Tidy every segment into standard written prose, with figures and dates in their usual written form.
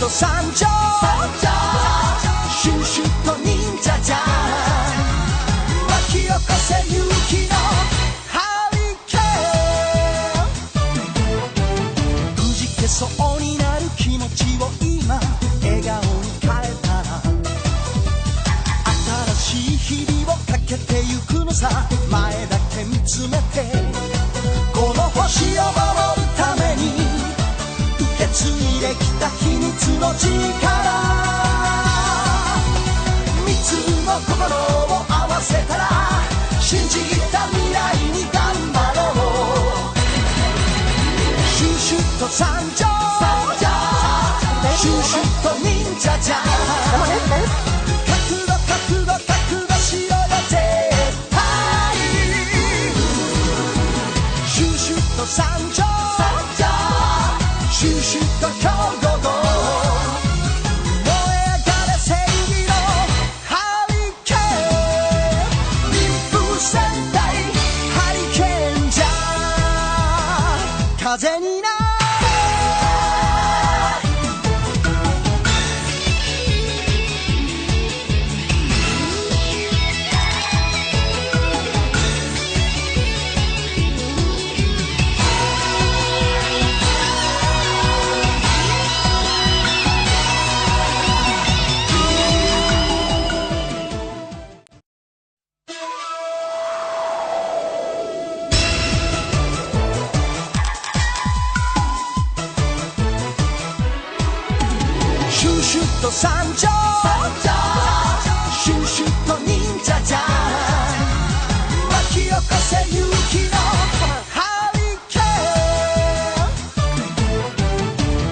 と参上シュシュと忍者じゃん巻き起こせ勇気のハリケーンくじけそうになる気持ちを今笑顔に変えたら新しい日々をかけてゆくのさ前だけ見つめてこの星を守るために受け継いできた秘密の力三つの心を合わせたら信じた未来に頑張ろうシュシュと参上シュシュと忍者じゃん覚悟覚悟覚悟しろよ絶対シュシュと参上シュシュと兵庫号燃え上がれ正義のハリケーン妊婦戦隊ハリケーンじゃ風になシュシュと参上シュシュと忍者じゃん巻き起こせ勇気のハリケー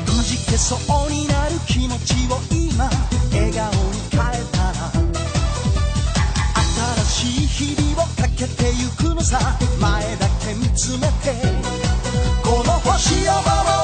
ンくじけそうになる気持ちを今笑顔に変えたら新しい日々をかけてゆくのさ前だけ見つめてこの星を守る